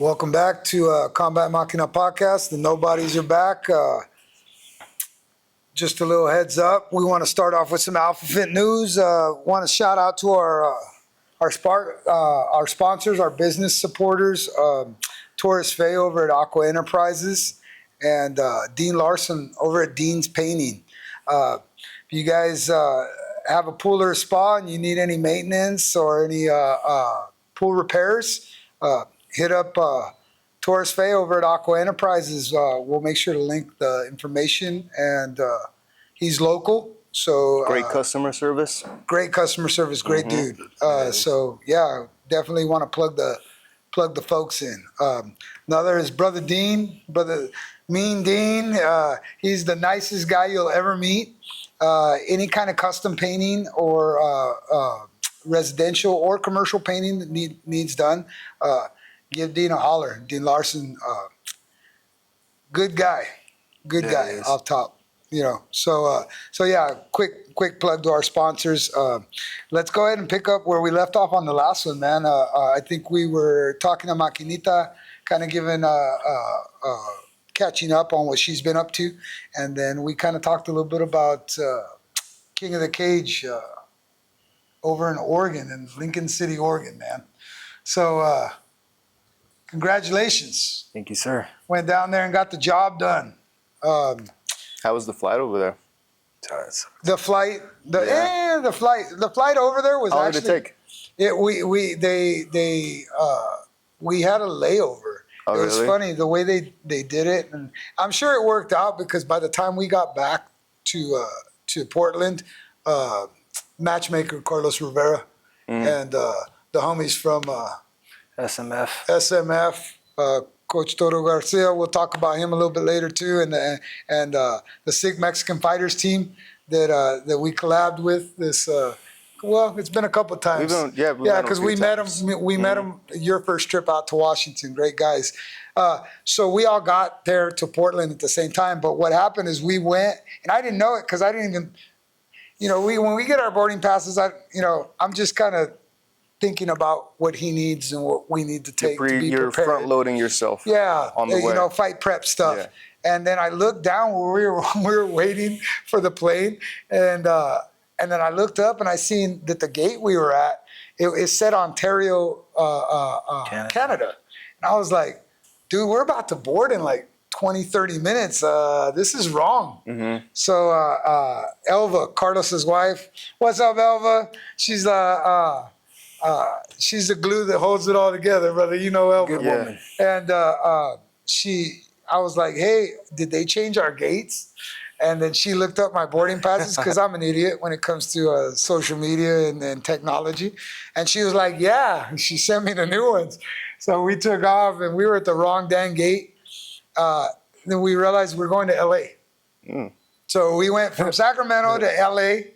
Welcome back to Combat Maquina podcast. The nobodies are back. Just a little heads up. We want to start off with some Alpha Fit news. Want to shout out to our sponsors, our business supporters, Taurus Fay over at Aqua Enterprises, and Dean Larson over at Dean's Painting. If you guys have a pool or a spa and you need any maintenance or any pool repairs, hit up Taurus Fay over at Aqua Enterprises. We'll make sure to link the information, and he's local. So great customer service. Great customer service, great dude. So yeah, definitely want to plug the folks in. Another is Brother Dean, Brother Mean Dean. He's the nicest guy you'll ever meet. Any kind of custom painting or residential or commercial painting that needs done, give Dean a holler. Dean Larson, good guy off top. You know, so yeah, quick plug to our sponsors. Let's go ahead and pick up where we left off on the last one, man. I think we were talking to Maquinita, kind of giving catching up on what she's been up to, and then we kind of talked a little bit about King of the Cage over in Oregon, in Lincoln City, Oregon, man. So congratulations. Thank you, sir. Went down there and got the job done. How was the flight over there? The flight over there was How long actually. did it take? We had a layover. Oh, it was really? funny the way they did it, and I'm sure it worked out because by the time we got back to Portland, matchmaker Carlos Rivera and the homies from SMF. Coach Toro Garcia, we'll talk about him a little bit later too, and the Sick Mexican Fighters team that we collabed with this. Well, it's been a couple of times. Because we met them. We met them your first trip out to Washington. Great guys. So we all got there to Portland at the same time. But what happened is we went, and I didn't know it because I didn't even, when we get our boarding passes, I'm just kind of thinking about what he needs and what we need to take to be you're prepared. front loading yourself. Yeah, on the way. Fight prep stuff. Yeah. And then I looked down where we were waiting for the plane, and then I looked up and I seen that the gate we were at, it said Ontario, Canada. And I was like, dude, we're about to board in like 20, 30 minutes. This is wrong. Mm-hmm. So Elva, Carlos's wife, what's up, Elva? She's she's the glue that holds it all together, brother. You know Elva. Good woman. And I was like, hey, did they change our gates? And then she looked up my boarding passes because I'm an idiot when it comes to social media and technology. And she was like, yeah. And she sent me the new ones. So we took off and we were at the wrong dang gate. Then we realized we're going to L.A. So we went from Sacramento to L.A.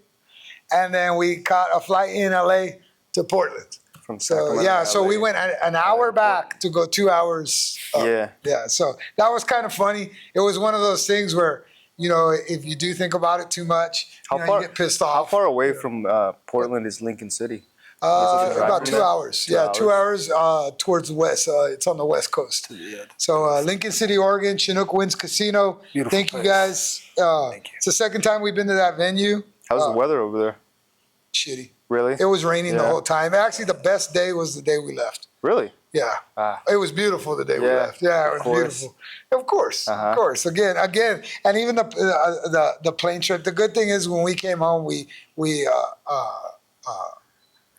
and then we caught a flight in L.A. to Portland. So we went an hour back to go 2 hours up. Yeah. So that was kind of funny. It was one of those things where, if you do think about it too much, you get pissed off. How far away from Portland is Lincoln City? About 2 hours. 2 hours towards the west. It's on the west coast. Yeah. So Lincoln City, Oregon, Chinook Winds Casino. Beautiful Thank you place. guys. Thank you. It's the second time we've been to that venue. How's the weather over there? Shitty. Really? It was raining the whole time. Actually, the best day was the day we left. Really? Yeah. It was beautiful the day we left. Yeah, it was beautiful. Of course. Of course. Again, and even the plane trip. The good thing is when we came home, it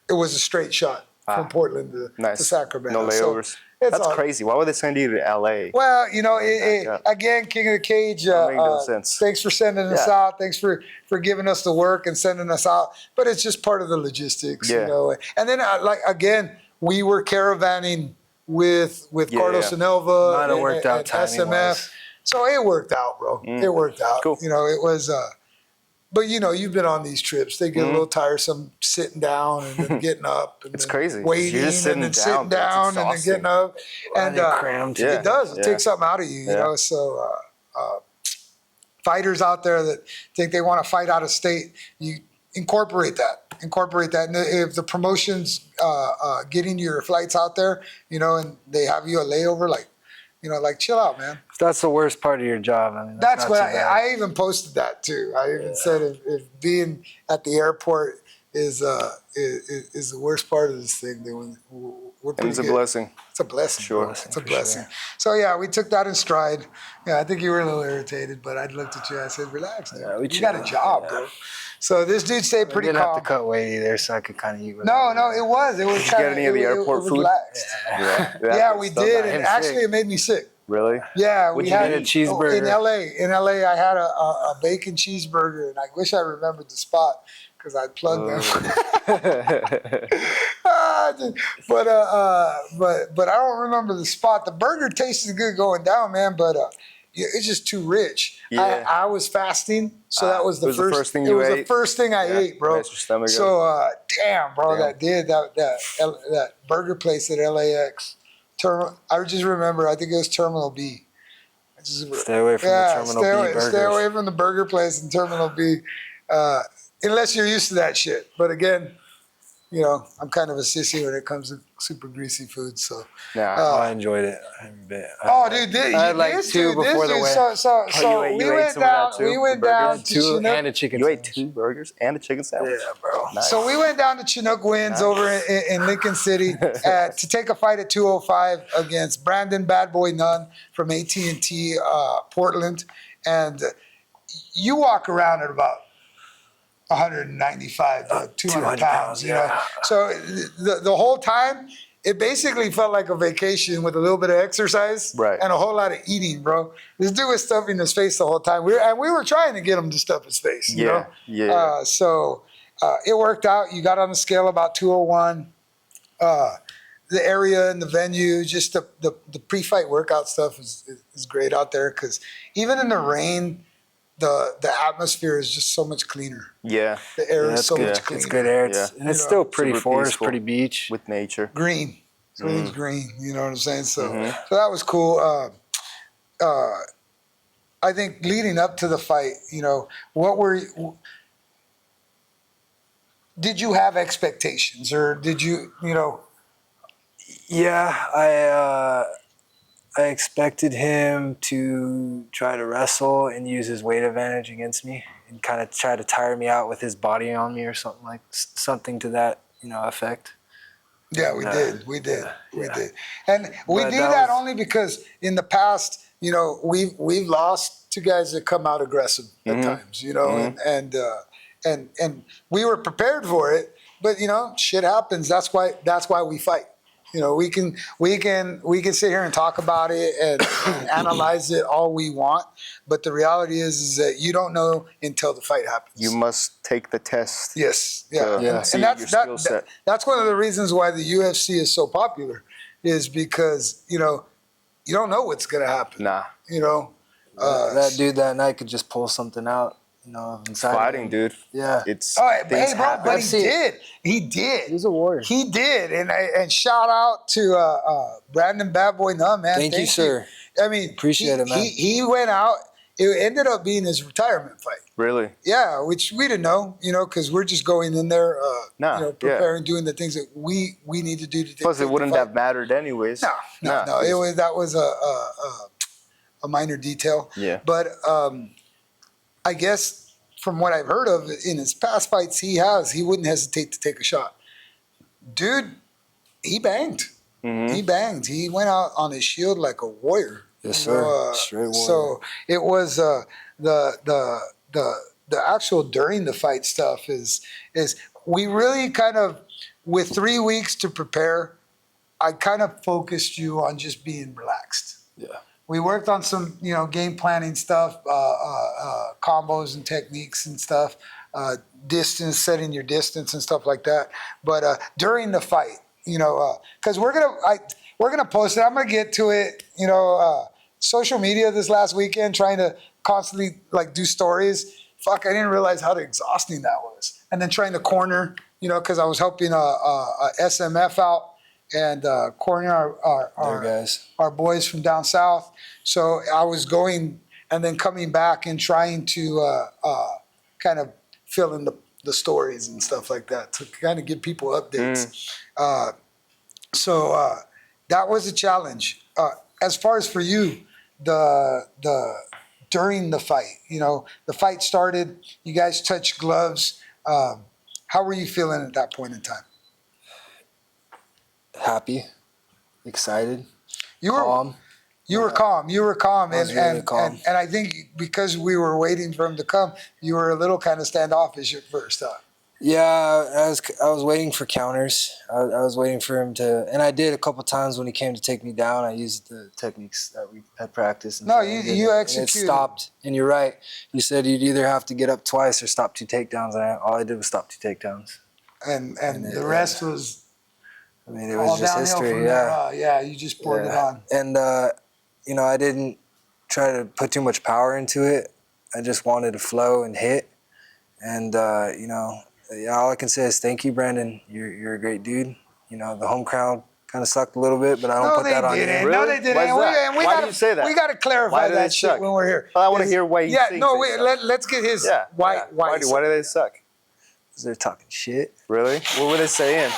was a straight shot from Portland to Sacramento. No layovers. That's crazy. Why would they send you to L.A.? Well, again, King of the Cage, no sense. Thanks for sending us out. Thanks for giving us the work and sending us out. But it's just part of the logistics, And then, again, we were caravanning with Carlos and Elva Might have worked out and SMF. So it worked out, bro. It worked out. Cool. It was... But you've been on these trips. They get a little tiresome sitting down and then getting up. And it's crazy. Waiting and then sitting down and then getting up. And crammed. it does. It takes something out of you, you know. So fighters out there that think they want to fight out of state, you incorporate that. incorporate that. And if the promotion's getting your flights out there, and they have you a layover, like, like chill out, man. If that's the worst part of your job, I mean, that's what I even posted that too. I even said if being at the airport is the worst part of this thing, then we're pretty It's a good. blessing. It's a blessing. Sure. It's a blessing. Sure. So yeah, we took that in stride. Yeah, I think you were a little irritated, but I looked at you. I said, "Relax, dude. You got a job, bro." So this dude stayed pretty calm. I didn't have to cut weight either, so I could kind of eat. No, it was. It was. Did you get any of the airport food? Relaxed. Yeah, we did, and actually, it made me sick. Really? Yeah, we had a cheeseburger in LA. In LA, I had a bacon cheeseburger, and I wish I remembered the spot because I plugged them. But I don't remember the spot. The burger tasted good going down, man, but it's just too rich. Yeah. I was fasting, so that was the first thing you ate. It was the first thing I ate, bro. Messed your stomach So damn, bro, that burger place at LAX. I just remember, I think it was Terminal B. Stay away from the Terminal B burgers. Stay away from the burger place in Terminal B, unless you're used to that shit. But again, I'm kind of a sissy when it comes to super greasy food. So I enjoyed it a bit. Dude, I had like two before the wedding. So we went down to two Chinook. and a chicken. You ate 2 burgers and a chicken sandwich. Yeah, bro. Nice. So we went down to Chinook Winds over in Lincoln City to take a fight at 205 against Brandon Bad Boy Nunn from AT&T Portland, and you walk around at about 195 to 200 pounds, So the whole time, it basically felt like a vacation with a little bit of exercise and a whole lot of eating, bro. This dude was stuffing his face the whole time. We were trying to get him to stuff his face, you know? Yeah. So it worked out. You got on the scale about 201. The area and the venue, just the pre-fight workout stuff is great out there because even in the rain, the atmosphere is just so much cleaner. Yeah. The air is so much cleaner. It's good air. And it's still pretty forest, peaceful, pretty beach. With nature. Green. Everything's green. You know what I'm saying? So so that was cool. I think leading up to the fight, did you have expectations or did you, Yeah, I expected him to try to wrestle and use his weight advantage against me and kind of try to tire me out with his body on me or something to that, effect. Yeah, we did. We did. And we do that only because in the past, we've lost to guys that come out aggressive at times, and we were prepared for it, but shit happens. That's why we fight. We can sit here and talk about it and analyze it all we want, but the reality is that you don't know until the fight happens. You must take the test. Yes, and that's one of the reasons why the UFC is so popular, is because you don't know what's gonna happen. Nah, that dude that night could just pull something out. Fighting, dude. Yeah. It's but he did. He did. He's a warrior. He did. And shout out to Brandon Bad Boy Nunn, man. Thank you, sir. I mean, appreciate it, man. He went out. It ended up being his retirement fight. Really? Yeah, which we didn't know, because we're just going in there, preparing, doing the things that we need to do to. Plus, it wouldn't have mattered anyways. No. That was a minor detail. Yeah. But I guess from what I've heard of in his past fights, he wouldn't hesitate to take a shot. Dude, he banged. He banged. He went out on his shield like a warrior. Yes, sir. Straight warrior. So it was the actual during the fight stuff is we really kind of, with 3 weeks to prepare, I kind of focused you on just being relaxed. Yeah. We worked on some, game planning stuff, combos and techniques and stuff, setting your distance and stuff like that. But during the fight, because we're gonna post it. I'm gonna get to it. Social media this last weekend, trying to constantly do stories. Fuck, I didn't realize how exhausting that was. And then trying to corner, because I was helping a SMF out. And corner our boys from down south. So I was going and then coming back and trying to kind of fill in the stories and stuff like that to kind of give people updates. That was a challenge. As far as for you, the during the fight, the fight started. You guys touched gloves. How were you feeling at that point in time? Happy, excited, You were calm. You were calm. You were calm, I was really calm. And I think because we were waiting for him to come, you were a little kind of standoffish at first. Yeah, I was waiting for counters. I was waiting for him to, and I did a couple times when he came to take me down. I used the techniques that we had practiced. No, you executed. And it stopped. And you're right. You said you'd either have to get up twice or stop 2 takedowns. And all I did was stop 2 takedowns. And the rest was. I mean, it was just history. Yeah, you just poured it on. And I didn't try to put too much power into it. I just wanted to flow and hit. And all I can say is thank you, Brandon. You're a great dude. The home crowd kind of sucked a little bit, but I don't put that on you. Really? No, they didn't. Why do you say that? We got to clarify that shit when we're here. I want to hear why you think let's get his why do they suck? Because they're talking shit. Really? What were they saying?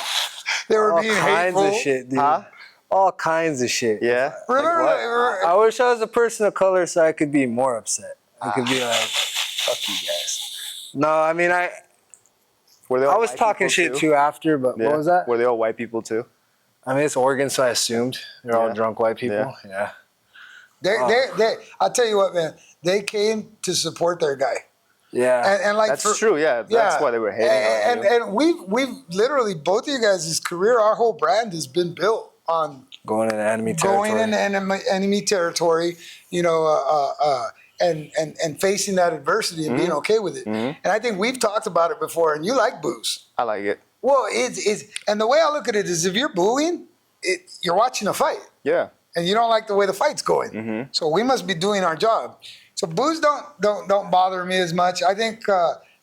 They were All being kinds hateful. of shit, dude. Huh? All kinds of shit. Yeah? Remember, I wish I was a person of color so I could be more upset. I could be like, fuck you guys. No, I mean, I was talking shit too after, but what was that? Were they all white people too? I mean, it's Oregon, so I assumed they're all drunk white people. Yeah. I'll tell you what, man. They came to support their guy. Yeah. And like that's true. Yeah, that's why they were hating on you. And we've literally, both of you guys' career, our whole brand has been built on going into enemy territory. Enemy territory, and facing that adversity and being okay with it. And I think we've talked about it before. And you like booze. I like it. Well, it's and the way I look at it is, if you're booing, you're watching a fight. Yeah. And you don't like the way the fight's going. So we must be doing our job. So booze don't bother me as much. I think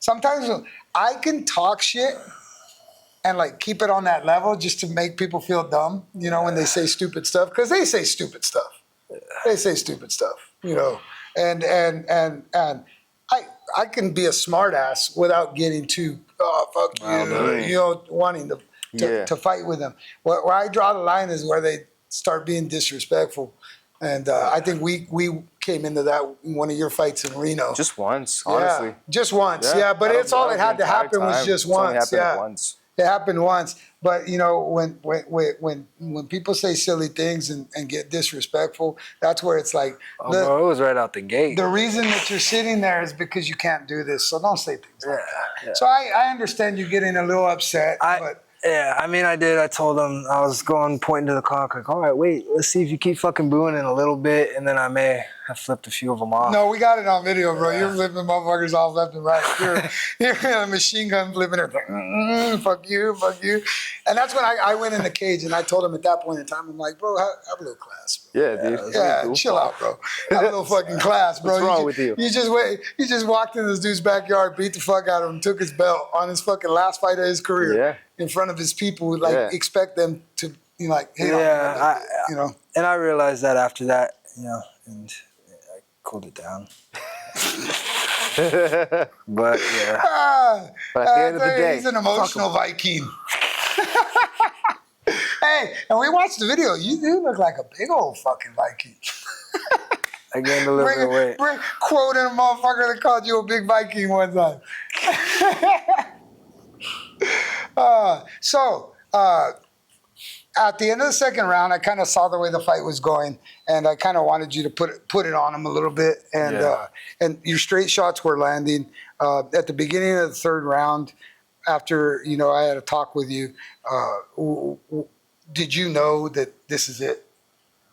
sometimes I can talk shit and like keep it on that level just to make people feel dumb, when they say stupid stuff, because they say stupid stuff. They say stupid stuff, and I can be a smart ass without getting too fuck you, wanting to fight with them. Where I draw the line is where they start being disrespectful. And I think we came into that one of your fights in Reno. Just once, honestly. Yeah, just once, but it's all that had to happen was just once. Once. It happened once. But when people say silly things and get disrespectful, that's where it's like, bro, it was right out the gate. The reason that you're sitting there is because you can't do this. So don't say things like that. Yeah. So I understand you getting a little upset, but. Yeah, I mean, I did. I told him, I was pointing to the clock, like, all right, wait, let's see if you keep fucking booing in a little bit, and then I may have flipped a few of them off. No, we got it on video, bro. You're flipping motherfuckers off left and right. You're a machine gun flipping it, like, fuck you. And that's when I went in the cage, and I told him at that point in time, I'm like, bro, have a little class, bro. Yeah, dude. Yeah, cool. Chill out, bro. Have a little fucking class, bro. What's wrong with you? You just walked in this dude's backyard, beat the fuck out of him, took his belt on his fucking last fight of his career in front of his people, expect them to, hate on him, And I realized that after that, and I cooled it down. But, yeah. But at the end of the day, he's an emotional Viking. Hey, and we watched the video. You do look like a big old fucking Viking. I gained a little bit of weight. Quoting a motherfucker that called you a big Viking one time. At the end of the second round, I kind of saw the way the fight was going, and I kind of wanted you to put it on him a little bit. And your straight shots were landing. At the beginning of the third round, after I had a talk with you, did you know that this is it?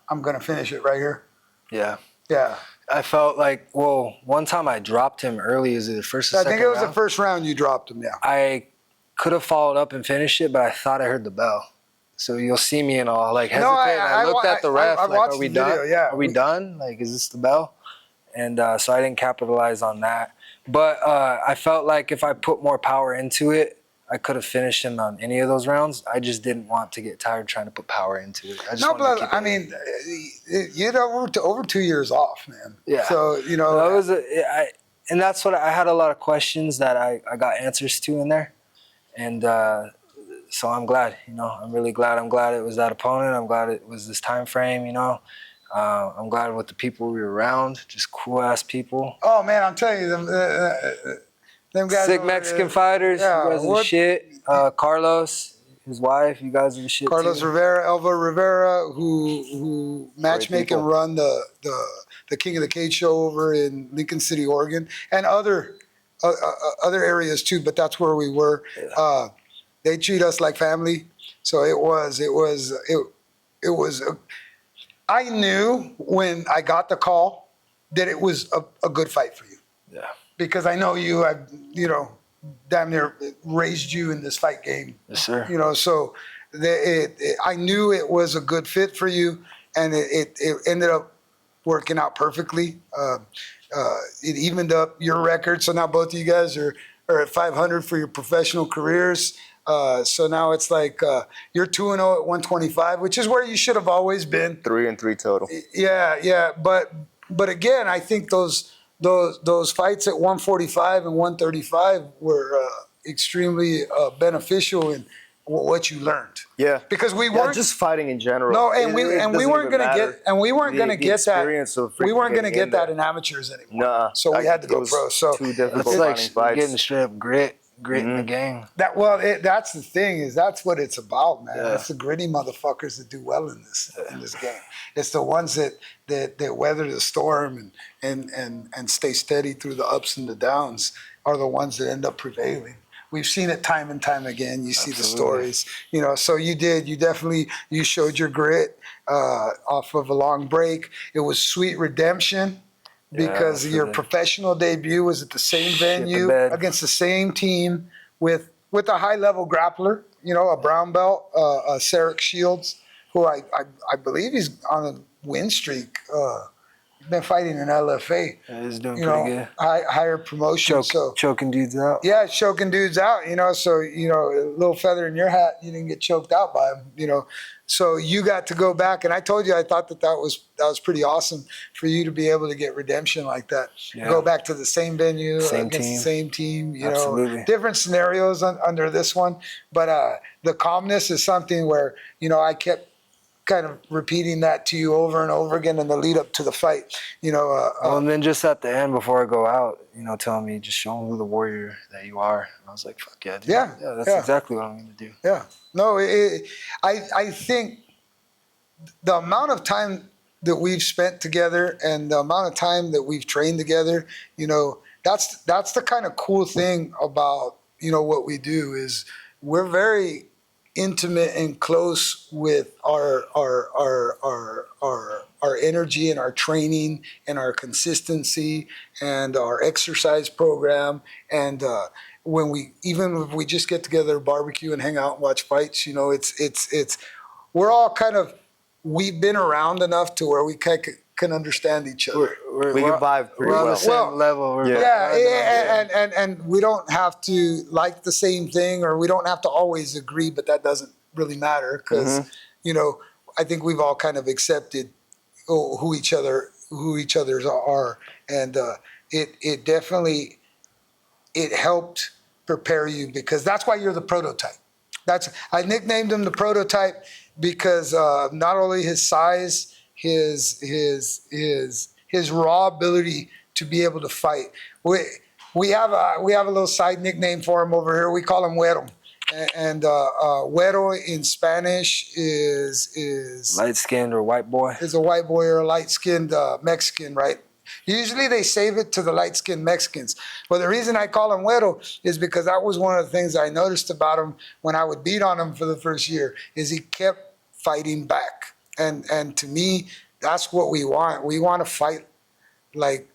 I'm gonna finish it right here. Yeah. Yeah. I felt like, one time I dropped him early. Is it the first or second round? I think it was the first round you dropped him, yeah. I could have followed up and finished it, but I thought I heard the bell. So you'll see me and all hesitate. No, I looked at the ref, are we done? Video, yeah. Are we done? Like, is this the bell? And so I didn't capitalize on that. But I felt like if I put more power into it, I could have finished him on any of those rounds. I just didn't want to get tired trying to put power into it. You're over 2 years off, man. Yeah. So, that was and that's what I had a lot of questions that I got answers to in there, and so I'm glad. I'm really glad. I'm glad it was that opponent. I'm glad it was this time frame. I'm glad with the people we were around, just cool ass people. Oh man, I'm telling you, them guys. Sick Mexican fighters. Yeah, You guys are the shit. Carlos, his wife. You guys are the shit Carlos too. Rivera, Elva Rivera, who matchmake and run the King of the Cage show over in Lincoln City, Oregon, and other areas too. But that's where we were. Yeah. They treat us like family. So it was. I knew when I got the call that it was a good fight for you. Yeah. Because I know you. I damn near raised you in this fight game. Yes, sir. So I knew it was a good fit for you, and it ended up working out perfectly. It evened up your record, so now both of you guys are at 500 for your professional careers. So now it's like you're 2-0 at 125, which is where you should have always been. 3-3 total. Yeah. But again, I think those fights at 145 and 135 were extremely beneficial in what you learned. Yeah, because we weren't just fighting in general. No, and we weren't going to get that. We weren't going to get that in amateurs anymore. Nah, so we had to go pro. So too difficult. It's like fights. getting straight up grit in the game. That's the thing, that's what it's about, man. Yeah. That's the gritty motherfuckers that do well in this game. It's the ones that weather the storm and stay steady through the ups and the downs are the ones that end up prevailing. We've seen it time and time again. You see the stories, so you showed your grit off of a long break. It was sweet redemption because your professional debut was at the same venue against the same team with a high level grappler, a brown belt, Sarek Shields, who I believe he's on a win streak. Been fighting in LFA. Yeah, he's doing pretty good. Higher promotion. Choking dudes out. Yeah, choking dudes out. So a little feather in your hat. You didn't get choked out by him. So you got to go back, and I told you I thought that was pretty awesome for you to be able to get redemption like that. Yeah. Go back to the same venue against the same team. Absolutely. Different scenarios under this one, but the calmness is something where I kept kind of repeating that to you over and over again in the lead up to the fight, and then just at the end before I go out, telling me just show them who the warrior that you are. And I was like, fuck yeah, dude. Yeah, that's exactly what I'm going to do. Yeah, no, I think the amount of time that we've spent together and the amount of time that we've trained together, that's the kind of cool thing about what we do is we're very intimate and close with our energy and our training and our consistency and our exercise program. And even if we just get together, barbecue and hang out and watch fights, we're all kind of, we've been around enough to where we can understand each other. We can vibe pretty well. On the same level. And we don't have to like the same thing, or we don't have to always agree, but that doesn't really matter because, I think we've all kind of accepted who each other's are. And it definitely, it helped prepare you because that's why you're the prototype. I nicknamed him the prototype because not only his size, his raw ability to be able to fight. We have a little side nickname for him over here. We call him Güero, and Güero in Spanish is light skinned or white boy. Is a white boy or a light skinned Mexican, right? Usually they save it to the light skinned Mexicans. But the reason I call him Güero is because that was one of the things I noticed about him when I would beat on him for the first year is he kept fighting back. And to me, that's what we want. We want to fight like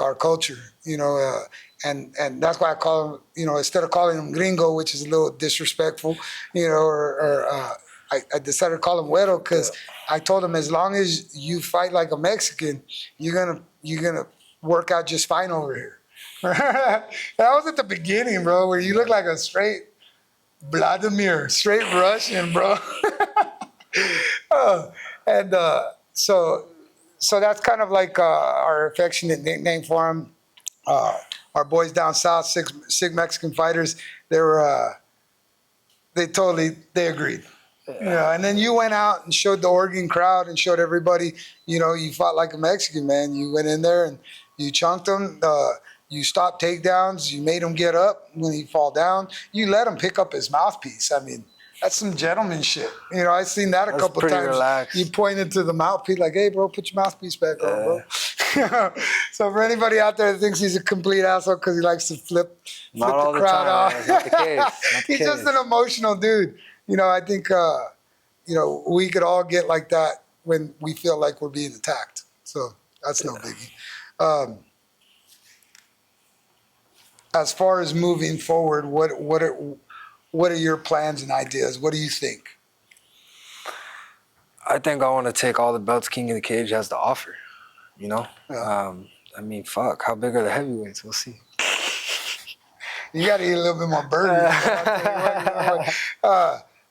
our culture, and that's why I call him, instead of calling him gringo, which is a little disrespectful, I decided to call him Güero because I told him as long as you fight like a Mexican, you're gonna work out just fine over here. That was at the beginning, bro, where you look like a straight Vladimir, straight Russian, bro. So that's kind of like our affectionate nickname for him. Our boys down south, six Mexican fighters, they agreed. And then you went out and showed the Oregon crowd and showed everybody, you fought like a Mexican, man. You went in there and you chunked them. You stopped takedowns. You made him get up when he fall down. You let him pick up his mouthpiece. I mean, that's some gentleman shit. I've seen that a couple times. Relaxed. You pointed to the mouthpiece like, hey, bro, put your mouthpiece back on, bro. So for anybody out there that thinks he's a complete asshole because he likes to flip Not the crowd off. That's not the case. Not the He's case. just an emotional dude. I think, we could all get like that when we feel like we're being attacked. So that's no biggie. As far as moving forward, what are your plans and ideas? What do you think? I think I want to take all the belts King of the Cage has to offer. Yeah. I mean, fuck. How big are the heavyweights? We'll see. You got to eat a little bit more burgers.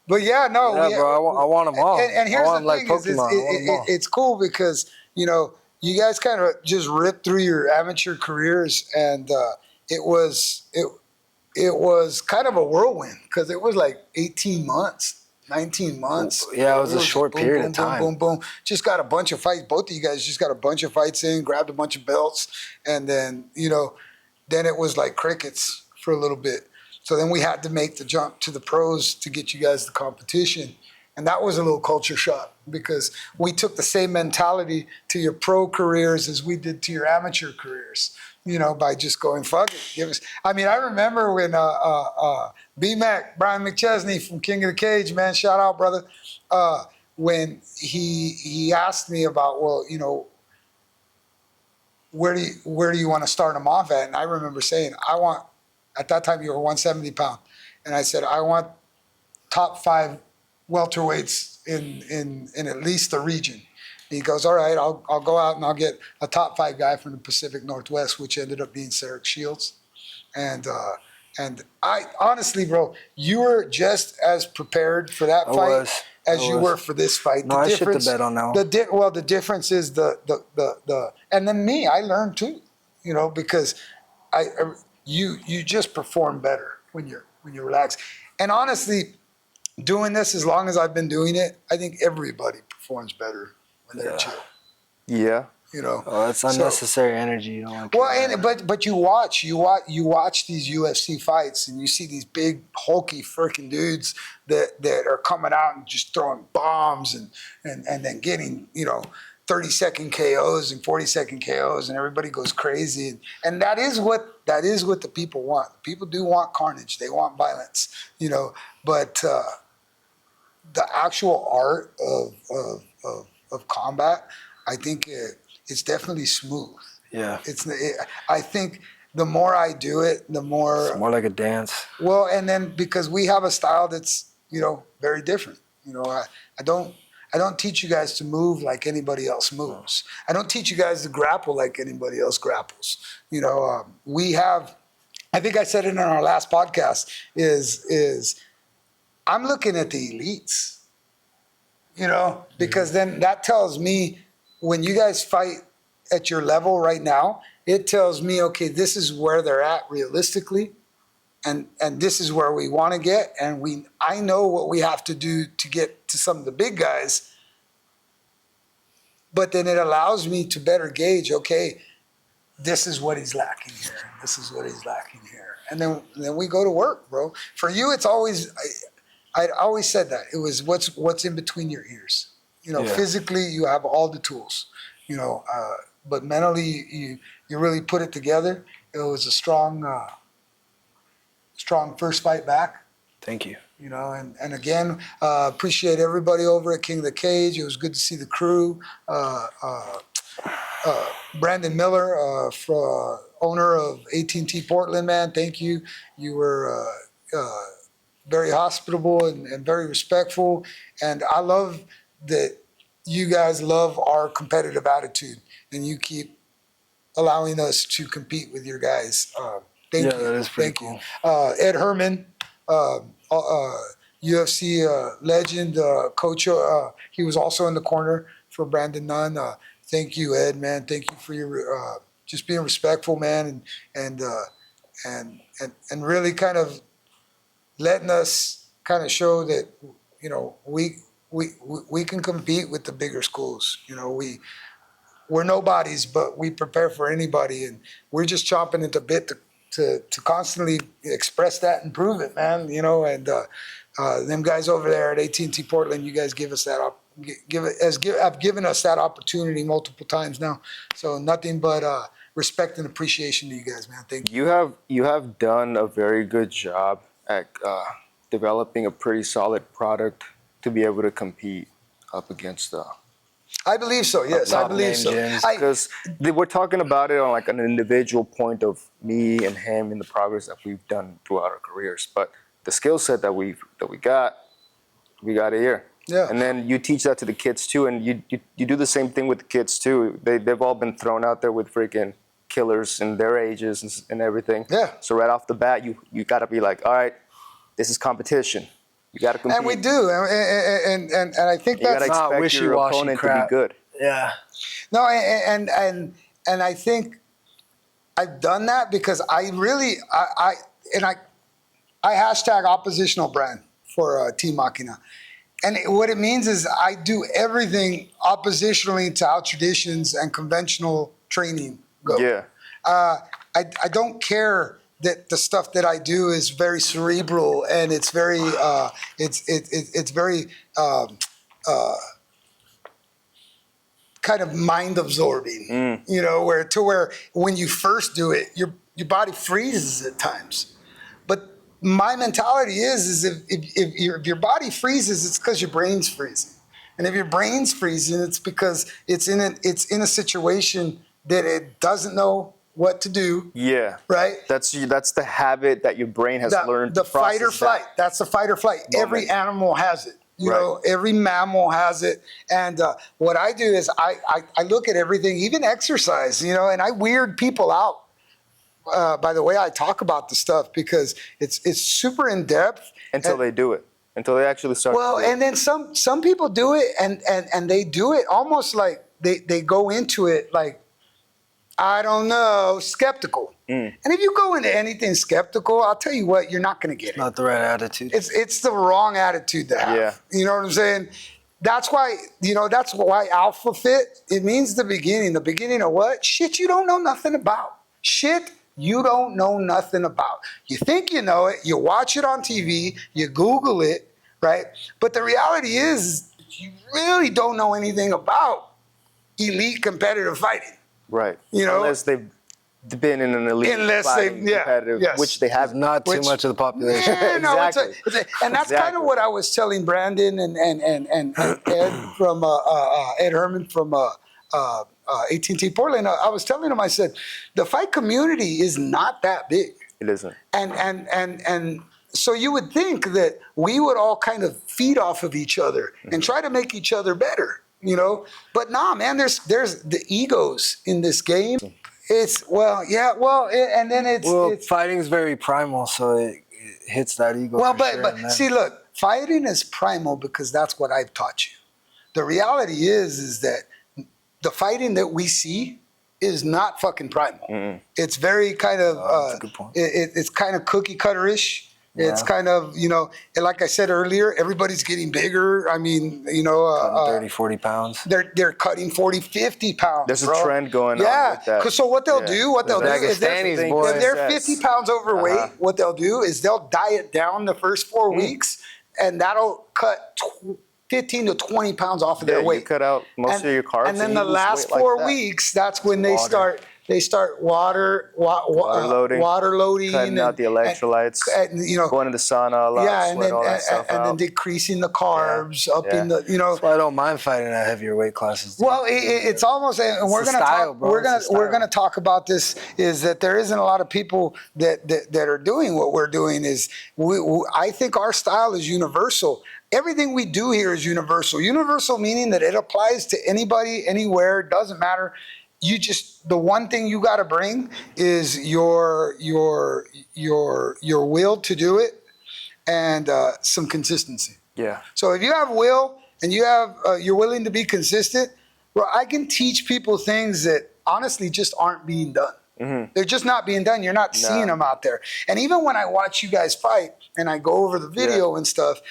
But yeah, no. Yeah, bro. I want them all. And here's I want the thing: it's cool because you guys kind of just ripped through your amateur careers, and it was kind of a whirlwind because it was like 18 months, 19 months. Yeah, it was a short period of time. Boom, boom, boom. Just got a bunch of fights. Both of you guys just got a bunch of fights in, grabbed a bunch of belts, and then then it was like crickets for a little bit. So then we had to make the jump to the pros to get you guys the competition. And that was a little culture shock because we took the same mentality to your pro careers as we did to your amateur careers, by just going, fuck it, give us. I mean, I remember when B-Mac, Brian McChesney from King of the Cage, man, shout out, brother, when he asked me about, well, where do you want to start him off at? And I remember saying, at that time you were 170 pound. And I said, I want top 5 welterweights in at least the region. And he goes, all right, I'll go out and I'll get a top 5 guy from the Pacific Northwest, which ended up being Sarek Shields. And I honestly, bro, you were just as prepared for that fight as you were for this fight. No, I shit the bed on that one. The difference is the and then me, I learned too, because you just perform better when you're relaxed. And honestly, doing this as long as I've been doing it, I think everybody performs better when they're chill. Yeah. Oh, it's unnecessary energy. You don't want to. Well, but you watch these UFC fights and you see these big hulky freaking dudes that are coming out and just throwing bombs and then getting 30-second KOs and 40-second KOs and everybody goes crazy and that is what the people want. People do want carnage. They want violence. But the actual art of combat, I think it's definitely smooth. Yeah. I think the more I do it, the more... It's more like a dance. Well, and then because we have a style that's, very different. I don't teach you guys to move like anybody else moves. I don't teach you guys to grapple like anybody else grapples. We have... I think I said it in our last podcast, is I'm looking at the elites, because then that tells me when you guys fight at your level right now, it tells me, okay, this is where they're at realistically, and this is where we want to get, and I know what we have to do to get to some of the big guys, but then it allows me to better gauge, okay, this is what he's lacking here, this is what he's lacking here, and then we go to work, bro. For you, it's always, I always said that, it was what's in between your ears. Physically, you have all the tools, but mentally, you really put it together. It was a strong first fight back. Thank you. And again, appreciate everybody over at King of the Cage. It was good to see the crew. Brandon Miller, owner of AT&T Portland, man, thank you. You were very hospitable and very respectful. And I love that you guys love our competitive attitude and you keep allowing us to compete with your guys. Thank you. That is pretty cool. Ed Herman, UFC legend, coach. He was also in the corner for Brandon Nunn. Thank you, Ed, man. Thank you for your just being respectful, man, and and really kind of letting us kind of show that, you know, we can compete with the bigger schools. You know, we're nobodies, but we prepare for anybody, and we're just chomping at the bit to constantly express that and prove it, man. You know, and them guys over there at AT&T Portland, you guys give us that have given us that opportunity multiple times now. So nothing but respect and appreciation to you guys, man. Thank you. You have done a very good job at developing a pretty solid product to be able to compete up against I believe so. Yes, I believe so. Because we're talking about it on like an individual point of me and him and the progress that we've done throughout our careers, but the skill set that we got it here. Yeah. And then you teach that to the kids too, and you do the same thing with the kids too. They've all been thrown out there with freaking killers in their ages and everything. Yeah. So right off the bat, you got to be like, all right, this is competition. You got to compete. And we do, and I think that's not expect your opponent crap. to be good. Yeah. no, and I think I've done that because I really I hashtag oppositional brand for Team Maquina. And what it means is I do everything oppositionally to how traditions and conventional training go. Yeah. I don't care that the stuff that I do is very cerebral and it's very it's very kind of mind absorbing. You know, where when you first do it, your body freezes at times. But my mentality is if your body freezes, it's because your brain's freezing. And if your brain's freezing, it's because it's in a situation that it doesn't know what to do. Yeah. Right? That's the habit that your brain has learned the to fight or process flight. that. That's the fight or flight. Moment. Every animal has it. You Right. know, every mammal has it. And what I do is I look at everything, even exercise, you know, and I weird people out by the way I talk about the stuff because it's super in depth. Until they do it. Until they actually start. Well, to do it. and then some people do it and they do it almost like they go into it like, I don't know, skeptical. And if you go into anything skeptical, I'll tell you what, you're not going to get it. Not the right attitude. It's the wrong attitude to have. Yeah. You know what I'm saying? That's why Alpha Fit, it means the beginning. The beginning of what? Shit you don't know nothing about. Shit you don't know nothing about. You think you know it, you watch it on TV, you Google it, right? But the reality is you really don't know anything about elite competitive fighting. Right. You know? Unless they've been in an elite fighting competitive, yes. which they have Not too much of the population. Yeah, no, Exactly. and that's kind of what I was telling Brandon and Ed from Ed Herman from AT&T Portland. I was telling him, I said, the fight community is not that big. It isn't. And so you would think that we would all kind of feed off of each other and try to make each other better, you know? But nah, man, there's the egos in this game. It's, and then it's fighting's very primal, so it hits that ego. well, for sure, but see, look, fighting is primal because that's what I've taught you. The reality is that the fighting that we see is not fucking primal. It's very kind of that's a good point. It's kind of cookie cutter-ish. It's Yeah. kind of, you know, and like I said earlier, everybody's getting bigger. I mean, you know, 30, 40 pounds. they're cutting 40, 50 pounds. There's bro. a trend going on with that. So what they'll Yeah. do, is Dagestanis, boy. if they're 50 pounds overweight, what they'll do is they'll diet down the first 4 weeks, and that'll cut 15 to 20 pounds off of their You weight. cut out most of your carbs. And then you the lose last weight like 4 that. weeks, that's when they Water. start water loading, loading, cutting out the electrolytes, and, you know, going to the sauna a lot, yeah, sweat all that stuff and then out. decreasing the carbs up in the, you know. That's why I don't mind fighting at heavier weight classes. Well, it's almost, and we're It's a gonna style, talk. bro. We're It's a gonna style. talk about this. Is that there isn't a lot of people that are doing what we're doing. Is I think our style is universal. Everything we do here is universal. Universal meaning that it applies to anybody, anywhere. Doesn't matter. You just, the one thing you got to bring is your will to do it, and some consistency. Yeah. So if you have will and you're willing to be consistent, well, I can teach people things that honestly just aren't being done. Mm-hmm. They're just not being done. You're not seeing them out there. And even when I watch you guys fight and I go over the video and stuff,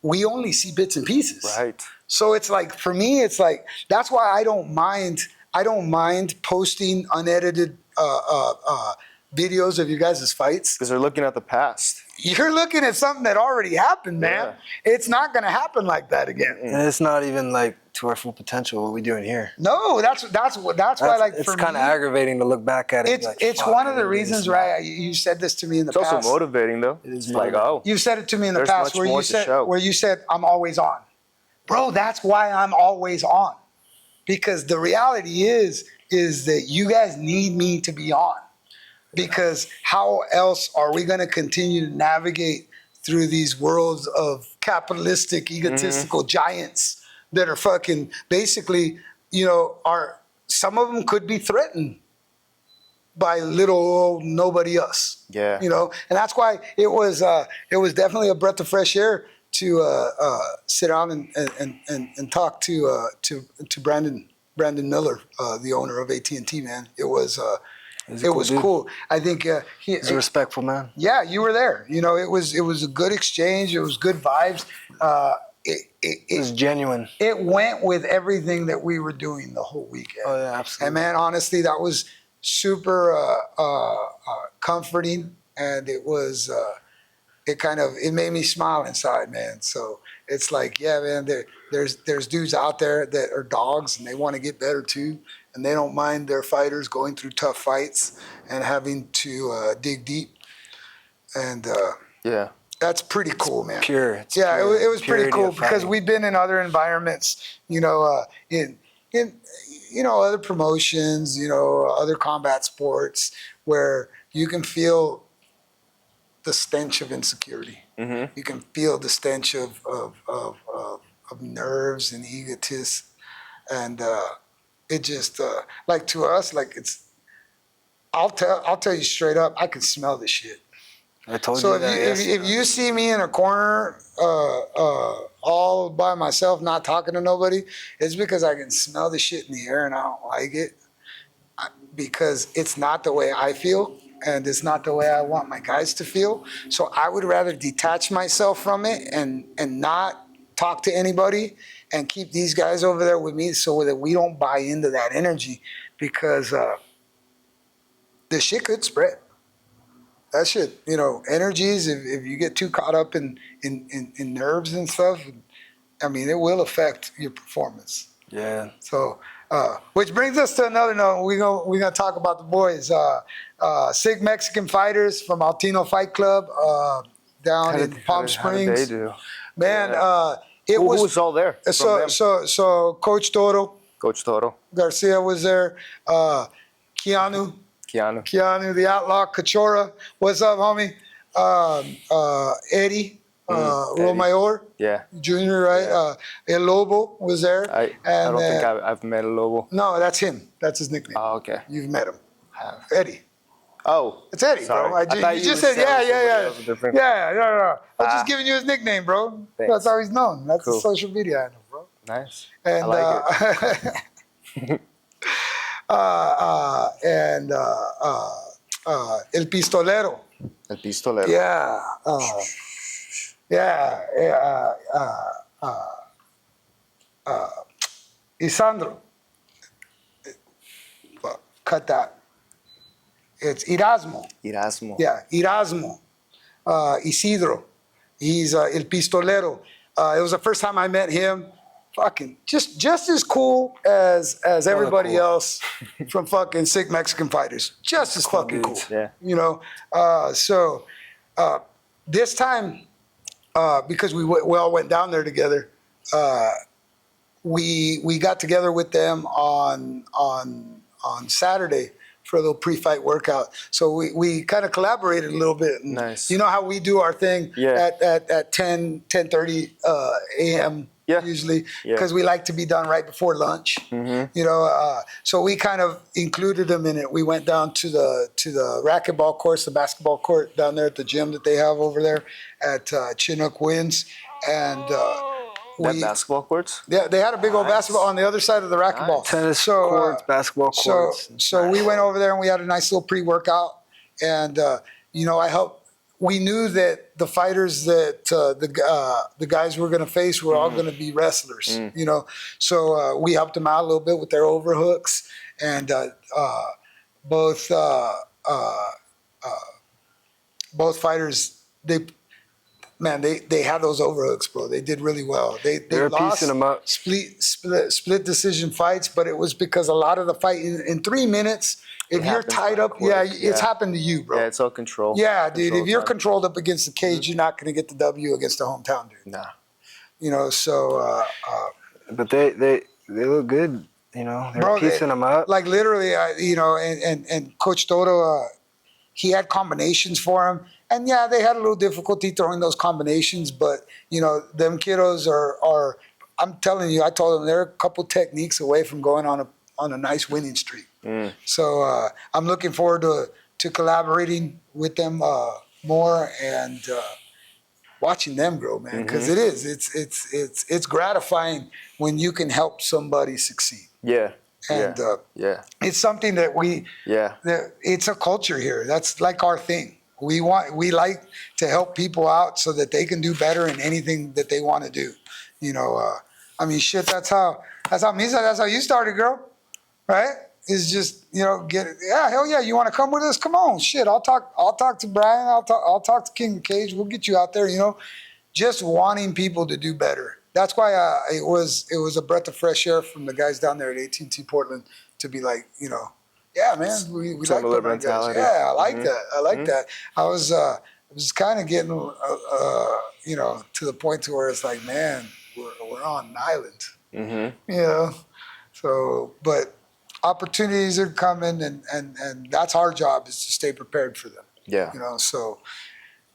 we only see bits and pieces. Right. So it's like, for me, it's like, that's why I don't mind posting unedited videos of you guys' fights. Because they're looking at the past. You're looking at something that already happened, man. It's not going to happen like that again. And it's not even like to our full potential what we're doing here. No, that's why, like, it's for kind of me, aggravating to look back at it. it's one of the reasons, right? You said this to me in the It's past. also motivating, though. is It's like, oh, You said it to me in the There's past much more to show. where you said I'm always on. Bro, that's why I'm always on. Because the reality is that you guys need me to be on. Because how else are we going to continue to navigate through these worlds of capitalistic, egotistical giants that are fucking basically, some of them could be threatened by little old nobody else. Yeah. And that's why it was definitely a breath of fresh air to sit down and talk to Brandon Miller, the owner of AT&T, man. It was cool. I think he's a respectful man. Yeah, you were there. It was a good exchange. It was good vibes. It was genuine. It went with everything that we were doing the whole weekend. Oh yeah, absolutely. And man, honestly, that was super comforting, and it was it made me smile inside, man. So it's like, yeah, man, there's dudes out there that are dogs and they want to get better too. And they don't mind their fighters going through tough fights and having to dig deep. And that's pretty cool, man. Pure. It was pretty cool because we've been in other environments, in other promotions, other combat sports where you can feel the stench of insecurity. Mm-hmm. You can feel the stench of nerves and egotists, and it just like to us, like I'll tell you straight up, I can smell this shit. I told So you that. if you see me in a corner all by myself, not talking to nobody, it's because I can smell the shit in the air and I don't like it, because it's not the way I feel and it's not the way I want my guys to feel. So I would rather detach myself from it and not talk to anybody and keep these guys over there with me so that we don't buy into that energy, because the shit could spread. That shit, energies, if you get too caught up in nerves and stuff, I mean, it will affect your performance. Yeah. So, which brings us to another note. We're gonna talk about the boys, Sick Mexican Fighters from Altino Fight Club down in Palm Springs. How did they do? Man, Who was all there? So Coach Coach Toro, Garcia was there. Keanu, the Outlaw, Cachora. What's up, homie? Eddie, Romayor, Junior, right? El Lobo was there. I don't think I've met El Lobo. No, that's him. That's his nickname. Oh, okay. You've met him. Eddie. Oh. It's Eddie, sorry. bro. You just said, yeah. Yeah, no. I was just giving you his nickname, bro. Thanks. That's how he's known. That's cool. the social media handle, bro. Nice. And, I like it. El Pistolero. El Pistolero. Isandro. Cut that. It's Erasmo. Yeah, Erasmo. Isidro. He's El Pistolero. It was the first time I met him. Fucking just as cool as everybody else from fucking Sick Mexican Fighters. Just as fucking cool. Yeah. So this time, because we all went down there together, we got together with them on Saturday for a little pre-fight workout. So we kind of collaborated a little bit. And nice. You know how we do our thing at 10:30 a.m. usually, because we like to be done right before lunch. Mm-hmm. So we kind of included them in it. We went down to the racquetball course, the basketball court down there at the gym that they have over there at Chinook Winds, and That basketball courts? Yeah, they had a big old Nice. basketball on the other side of the racquetball. Tennis courts, basketball courts. So we went over there and we had a nice little pre-workout, and I helped. We knew that the fighters that the guys we're going to face were all going to be wrestlers, So we helped them out a little bit with their overhooks, and both both fighters they had those overhooks, bro. They did really well. They were lost piecing them up. split decision fights, but it was because a lot of the fight in 3 minutes. If you're tied up, it's happened to you, bro. Yeah, it's all control. Yeah, dude. Control If you're time. controlled up against the cage, you're not going to get the W against the hometown dude. Nah. So. But they look good. They're Bro, piecing them up. Like literally, and Coach Toto, he had combinations for him. And yeah, they had a little difficulty throwing those combinations, but them kiddos are. I'm telling you, I told them they're a couple techniques away from going on a nice winning streak. So I'm looking forward to collaborating with them more and watching them grow, man. Because it's gratifying when you can help somebody succeed. Yeah. And it's something that it's a culture here. That's like our thing. We like to help people out so that they can do better in anything that they want to do. Shit. That's how Misa. That's how you started, girl. Right? It's just hell yeah. You want to come with us? Come on, shit. I'll talk to Brian. I'll talk to King of Cage. We'll get you out there. Just wanting people to do better. That's why it was a breath of fresh air from the guys down there at AT&T Portland to be like, yeah, man, we like Similar the mentality. guys. Yeah, I like that. I like that. I was kind of getting to the point to where it's like, man, we're on an island. So, but opportunities are coming, and that's our job, is to stay prepared for them. Yeah. So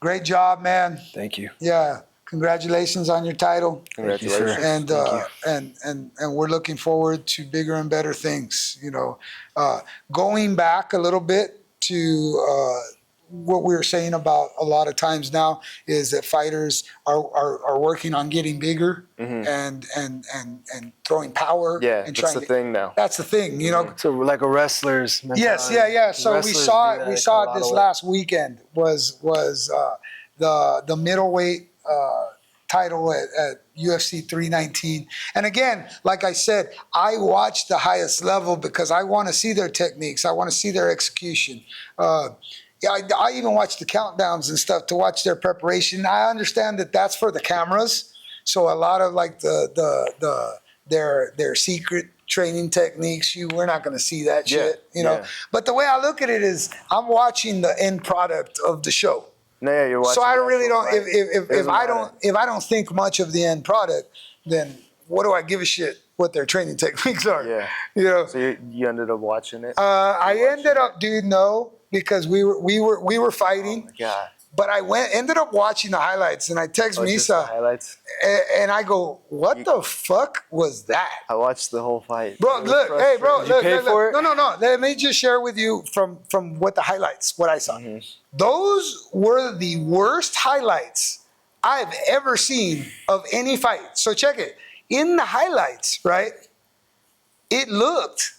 great job, man. Thank you. Yeah. Congratulations on your title. Congratulations. And Thank and we're looking forward to bigger and better things. Going back a little bit to what we were saying about a lot of times now is that fighters are working on getting bigger and throwing power. Yeah, and that's the thing now. That's the thing, So like a wrestler's mentality. Yes, yeah. So we Wrestlers saw do it. that We a saw lot it this of last weekend. Was the middleweight title at UFC 319. And again, like I said, I watch the highest level because I want to see their techniques. I want to see their execution. I even watch the countdowns and stuff to watch their preparation. I understand that that's for the cameras. So a lot of like their secret training techniques, we're not going to see that shit, But the way I look at it is I'm watching the end product of the show. No, yeah, you're watching. So I really don't. Right. If I don't think much of the end product, then what do I give a shit what their training techniques are? Yeah. So you ended up watching it. I ended up, dude. No, because we were fighting. Oh my God. But I ended up watching the highlights, and I text Just the Misa, highlights. and I go, "What the fuck was that?" I watched the whole fight. Bro, look, hey, bro, Did you look, pay look, for look. it? No. Let me just share with you from what the highlights, what I saw. Those were the worst highlights I've ever seen of any fight. So check it. In the highlights, right? It looked,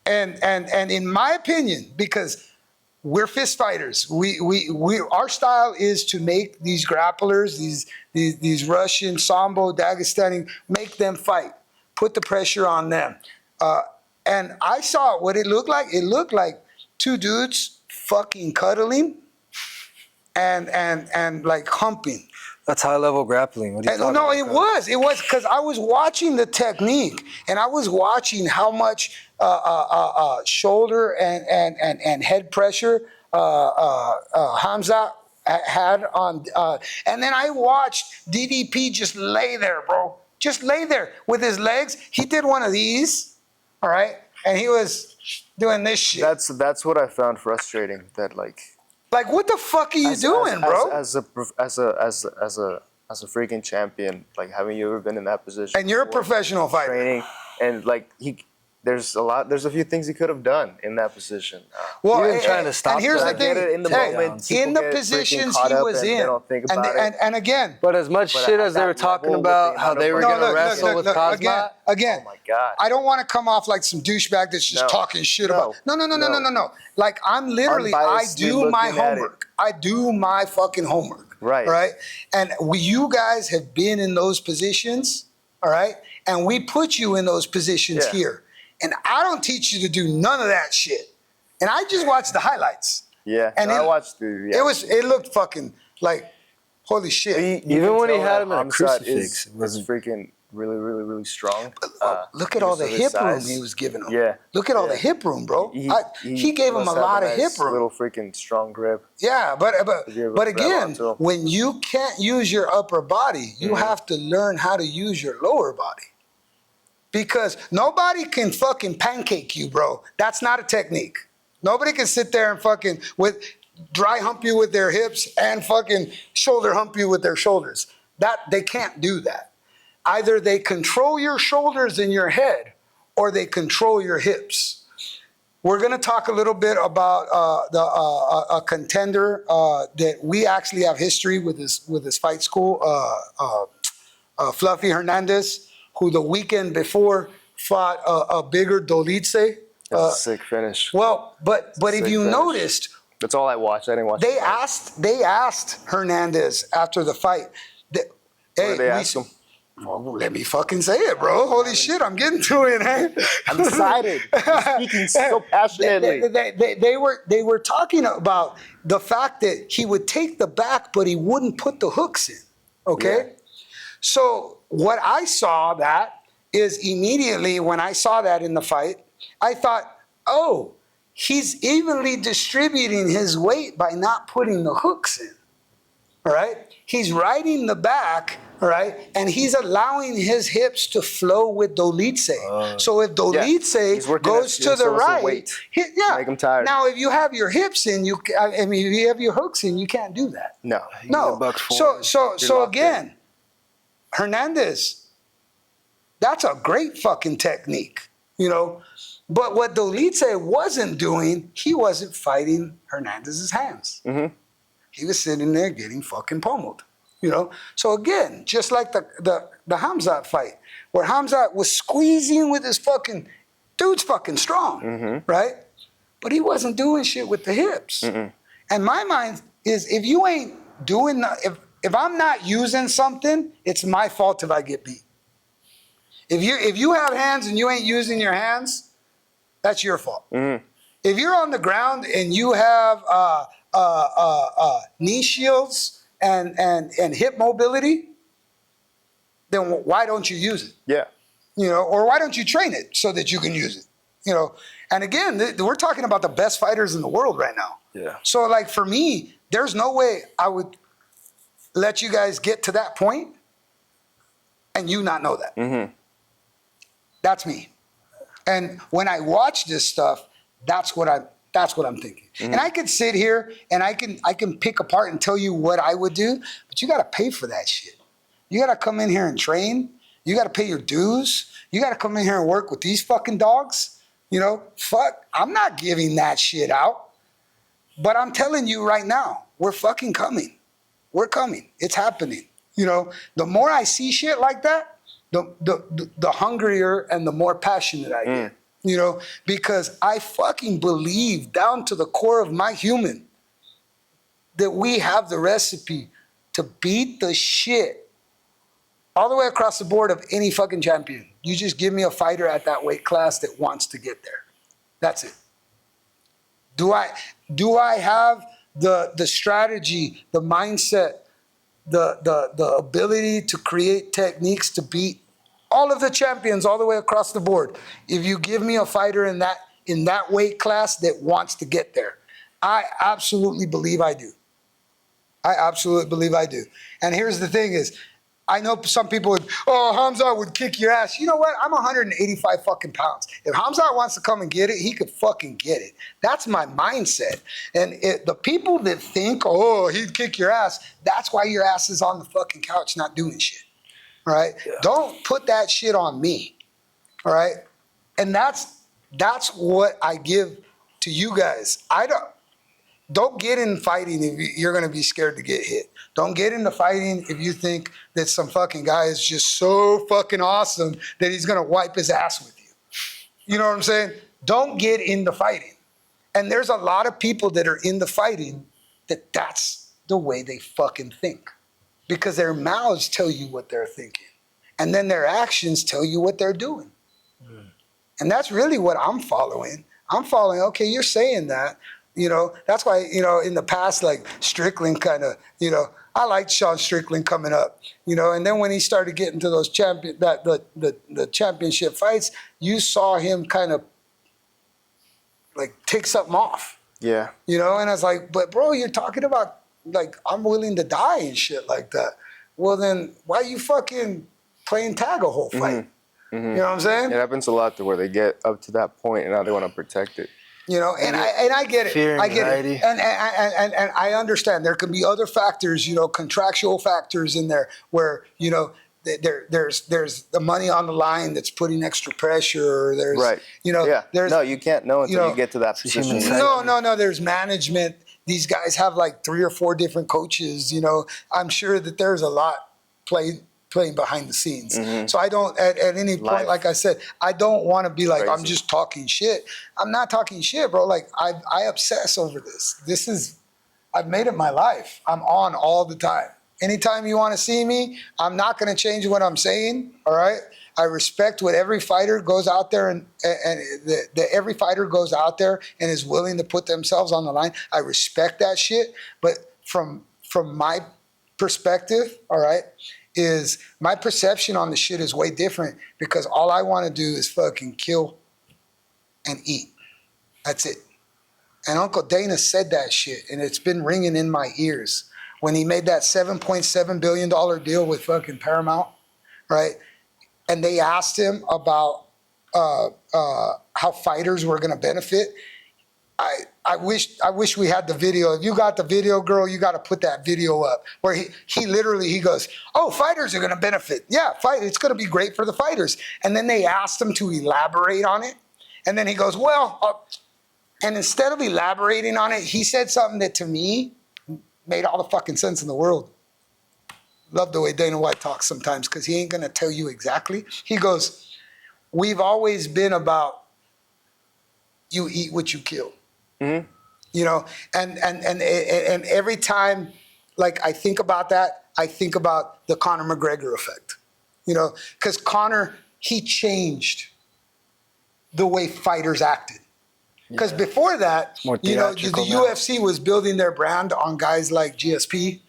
and in my opinion, because we're fist fighters. Our style is to make these grapplers, these Russian, Sambo, Dagestani, make them fight, put the pressure on them. And I saw what it looked like. It looked like two dudes fucking cuddling and like humping. That's high level grappling. What are you talking No, about? it was because I was watching the technique and I was watching how much shoulder and head pressure Hamza had on, and then I watched DDP just lay there, bro, just lay there with his legs. He did one of these, all right, and he was doing this shit. That's what I found frustrating. That like what the fuck are you doing, bro? As a freaking champion, like, haven't you ever been in that position? And you're a professional fighter. Training, and like there's a few things he could have done in that position. Well, Even trying to stop and here's that. the I get thing. it in the moment. In people the get freaking positions caught he up was and in, they don't think about it. and again, But as much But shit at as they that were talking level, with about the how amount they of were work- going to wrestle with Cosmo. again. Oh my God. I don't want to come off like some douchebag that's just No. talking shit No. about. No. Like I'm literally, I Unbiasedly do my looking at it. homework. I do my fucking homework. Right. All right. And you guys have been in those positions. All right. And we put you in those positions Yeah. here. And I don't teach you to do none of that shit. And I just watched the highlights. Yeah, And I it- watched the. Yeah. It looked fucking like, holy shit. You Even can when he tell had that him in a Hamzat crucifix, it is wasn't- freaking really strong. Look at all the because of his hip room size. he was giving him. Yeah. Look at all the Yeah. hip room, bro. He gave him a must have lot of nice hip room. Little freaking strong grip. Yeah, be able but to grab again, onto 'em. when you can't use your upper body, you have to learn how to use your lower body. Because nobody can fucking pancake you, bro. That's not a technique. Nobody can sit there and fucking dry hump you with their hips and fucking shoulder hump you with their shoulders. They can't do that. Either they control your shoulders and your head, or they control your hips. We're going to talk a little bit about a contender that we actually have history with this fight school, Fluffy Hernandez, who the weekend before fought a bigger Dolice. That's a sick finish. Well, but if Sick you finish. noticed, That's all I watched. I didn't watch. they the fight. asked Hernandez after the fight. What did they ask him? Well, let me fucking say it, bro. Holy shit, I'm getting to it, man. I'm excited. You're speaking so passionately. They were talking about the fact that he would take the back, but he wouldn't put the hooks in. Okay? Yeah. So what I saw that is immediately when I saw that in the fight, I thought, oh, he's evenly distributing his weight by not putting the hooks in. All right? He's riding the back, all right, and he's allowing his hips to flow with Dolice. So if he's Dolice working goes that to the source of right, weight. yeah. Make him tired. Now, if you have your hips in, I mean, if you have your hooks in, you can't do that. No. No. buck So forward. so locked again, Hernandez, that's a great fucking technique, you know. But what Dolice wasn't doing, he wasn't fighting Hernandez's hands. Mm-hmm. He was sitting there getting fucking pummeled, you know. So again, just like the Hamzat fight, where Hamzat was squeezing with his fucking dude's fucking strong, right? But he wasn't doing shit with the hips. And my mind is, if you ain't doing, if I'm not using something, it's my fault if I get beat. If you have hands and you ain't using your hands, that's your fault. If you're on the ground and you have knee shields and hip mobility, then why don't you use it? Yeah. You know, or why don't you train it so that you can use it? You know, and again, we're talking about the best fighters in the world right now. Yeah. So, like, for me, there's no way I would let you guys get to that point and you not know that. That's me. And when I watch this stuff, that's what I'm thinking. And I could sit here and I can pick apart and tell you what I would do, but you got to pay for that shit. You got to come in here and train. You got to pay your dues. You got to come in here and work with these fucking dogs. You know, fuck, I'm not giving that shit out. But I'm telling you right now, we're fucking coming. We're coming. It's happening. You know, the more I see shit like that, the hungrier and the more passionate I get. You know, because I fucking believe down to the core of my human that we have the recipe to beat the shit all the way across the board of any fucking champion. You just give me a fighter at that weight class that wants to get there. That's it. Do I have the strategy, the mindset, the ability to create techniques to beat all of the champions all the way across the board? If you give me a fighter in that weight class that wants to get there, I absolutely believe I do. I absolutely believe I do. And here's the thing is, I know some people would, Hamzat would kick your ass. You know what? I'm 185 fucking pounds. If Hamzat wants to come and get it, he could fucking get it. That's my mindset. And the people that think, he'd kick your ass, that's why your ass is on the fucking couch not doing shit. All right? Yeah. Don't put that shit on me. All right? And that's what I give to you guys. Don't get in fighting if you're going to be scared to get hit. Don't get into fighting if you think that some fucking guy is just so fucking awesome that he's going to wipe his ass with you. You know what I'm saying? Don't get into fighting. And there's a lot of people that are in the fighting that's the way they fucking think. Because their mouths tell you what they're thinking. And then their actions tell you what they're doing. And that's really what I'm following. I'm following, okay, you're saying that. You know, that's why, you know, in the past, like Strickland kind of, you know, I liked Sean Strickland coming up, you know, and then when he started getting to those the championship fights, you saw him kind of like take something off. Yeah. You know, and I was like, but bro, you're talking about like I'm willing to die and shit like that. Well, then why you fucking playing tag a whole fight? You know what I'm saying? It happens a lot to where they get up to that point and now they want to protect it. You know, and I get it. Fear, I get anxiety. it. And I understand there can be other factors, you know, contractual factors in there where, you know, there's the money on the line that's putting extra pressure. There's, Right. you know, Yeah. there's, No, you can't know until you get to that human position. side. no, there's management. These guys have like 3 or 4 different coaches, you know. I'm sure that there's a lot playing behind the scenes. So I don't, at any point, Life. like I said, I don't want to be like, I'm Crazy. just talking shit. I'm not talking shit, bro. Like, I obsess over this. I've made it my life. I'm on all the time. Anytime you want to see me, I'm not going to change what I'm saying, all right? I respect what every fighter goes out there and every fighter goes out there and is willing to put themselves on the line. I respect that shit. But from my perspective, all right, is my perception on the shit is way different because all I want to do is fucking kill and eat. That's it. And Uncle Dana said that shit, and it's been ringing in my ears. When he made that $7.7 billion deal with fucking Paramount, right? And they asked him about how fighters were going to benefit. I wish we had the video. If you got the video, girl, you got to put that video up where he literally goes, "Oh, fighters are going to benefit. Yeah, it's going to be great for the fighters." And then they asked him to elaborate on it, and then he goes, "Well," and instead of elaborating on it, he said something that to me made all the fucking sense in the world. Love the way Dana White talks sometimes because he ain't going to tell you exactly. He goes, "We've always been about you eat what you kill." You know, and every time, like I think about that, I think about the Conor McGregor effect. You know, because Conor, he changed the way fighters acted. Because before that, you know, the UFC was building their brand on guys like GSP,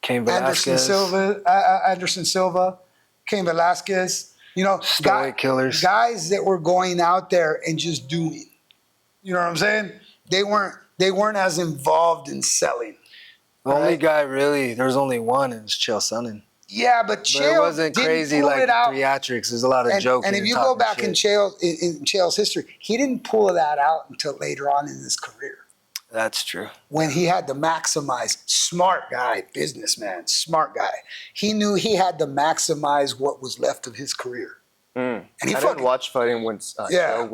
Anderson Silva, Cain Velasquez. You know, killers, guys that were going out there and just doing. You know what I'm saying? They weren't as involved in selling. The only guy really, there's only one, and it's Chael Sonnen. Yeah, but Chael it wasn't crazy like theatrics. There's a lot of joking. And if you go back in Chael's history, he didn't pull that out until later on in his career. That's true. When he had to maximize, smart guy, businessman, smart guy. He knew he had to maximize what was left of his career. And he I didn't watch fighting when Chael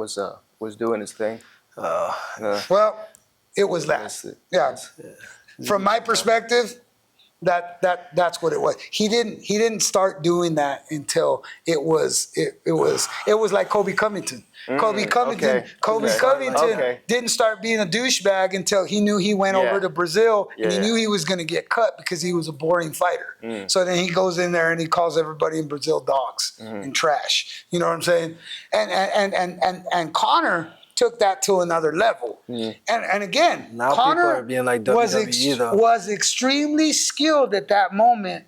was doing his thing. Well, it was that. Yeah. From my perspective, that's what it was. He didn't start doing that until it was like Kobe Covington. Kobe Covington didn't start being a douchebag until he knew he went over to Brazil and he knew he was going to get cut because he was a boring fighter. So then he goes in there and he calls everybody in Brazil dogs and trash. You know what I'm saying? And Conor took that to another level. And again, now Conor people are being like WWE, was extremely skilled at that moment.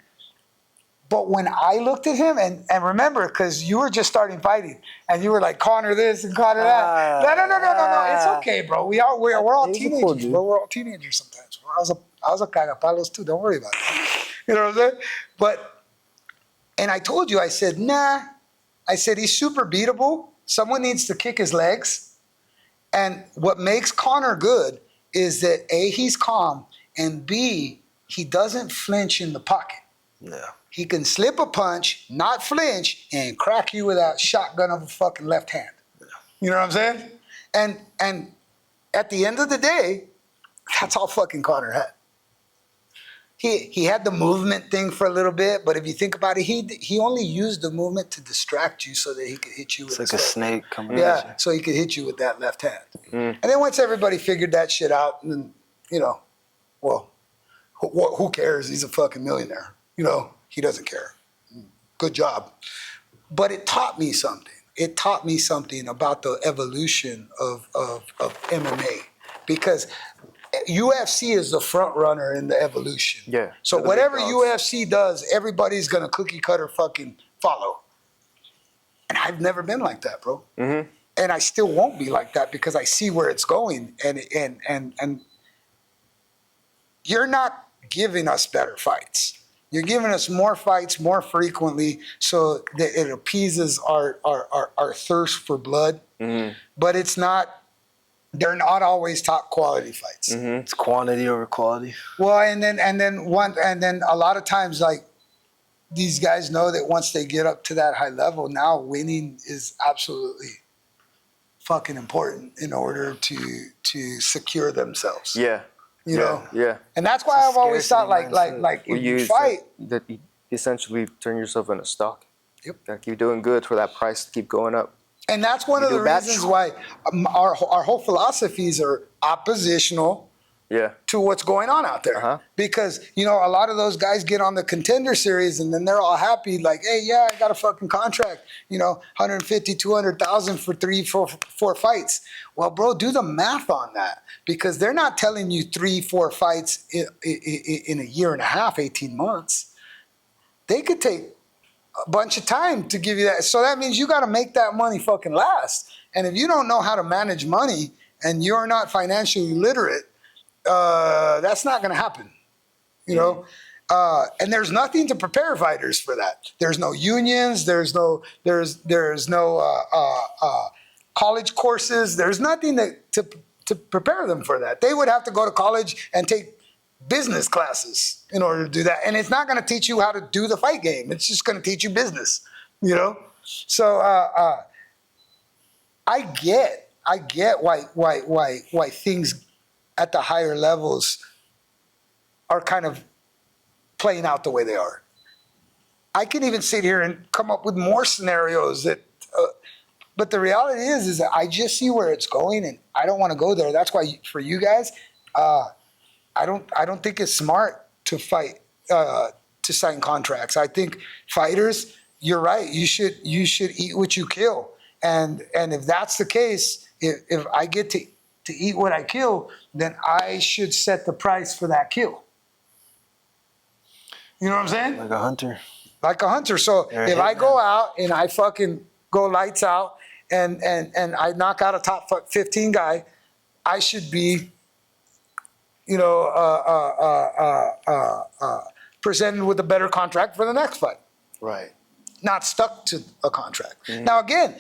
But when I looked at him, and remember, because you were just starting fighting, and you were like, Conor this and Conor that. No. It's okay, bro. We're all teenagers, bro. We're all teenagers sometimes. I was a cagapalos too. Don't worry about that. You know what I'm saying? And I told you, I said, nah. I said, he's super beatable. Someone needs to kick his legs. And what makes Conor good is that A, he's calm, and B, he doesn't flinch in the pocket. Yeah. He can slip a punch, not flinch, and crack you with that shotgun of a fucking left hand. You know what I'm saying? And at the end of the day, that's all fucking Connor had. He had the movement thing for a little bit, but if you think about it, he only used the movement to distract you so that he could hit you with It's like a snake coming at yeah, you. so he could hit you with that left hand. And then once everybody figured that shit out, and then, you know, well, who cares? He's a fucking millionaire. You know, he doesn't care. Good job. But it taught me something. It taught me something about the evolution of MMA, because UFC is the front runner in the evolution. Yeah. So they're the big whatever dogs. UFC does, everybody's gonna cookie cutter fucking follow. And I've never been like that, bro. Mm-hmm. And I still won't be like that because I see where it's going. And you're not giving us better fights. You're giving us more fights more frequently so that it appeases our thirst for blood. Mm-hmm. But it's not, they're not always top quality fights. Mm-hmm. It's quantity over quality. Well, and then a lot of times, like, these guys know that once they get up to that high level, now winning is absolutely fucking important in order to secure themselves. Yeah. You know? Yeah. And that's why I've always thought scarcity like Well, if you fight, that you essentially turn yourself into stock. Yep. Gotta keep doing good for that price to keep going up. and that's one of You the do bad, reasons why our whole philosophies are oppositional Yeah. to what's going on out there. Uh-huh. Because, you know, a lot of those guys get on the Contender Series and then they're all happy, like, hey, yeah, I got a fucking contract, you know, 150, 200,000 for 4 fights. Well, bro, do the math on that, because they're not telling you 3-4 fights in a year and a half, 18 months. They could take a bunch of time to give you that. So that means you got to make that money fucking last. And if you don't know how to manage money and you're not financially literate, that's not going to happen, you know. And there's nothing to prepare fighters for that. There's no unions. There's no college courses. There's nothing to prepare them for that. They would have to go to college and take business classes in order to do that. And it's not going to teach you how to do the fight game. It's just going to teach you business, you know. So I get why things at the higher levels are kind of playing out the way they are. I can even sit here and come up with more scenarios that, but the reality is that I just see where it's going, and I don't want to go there. That's why for you guys, I don't think it's smart to fight to sign contracts. I think fighters, you're right. You should eat what you kill, and if that's the case, if I get to eat what I kill, then I should set the price for that kill. You know what I'm saying? Like a hunter. Like a hunter. So You're a if I hitman. go out and I fucking go lights out and I knock out a top 15 guy, I should be, you know, presented with a better contract for the next fight. Right. Not stuck to a contract. Mm-hmm. Now, again,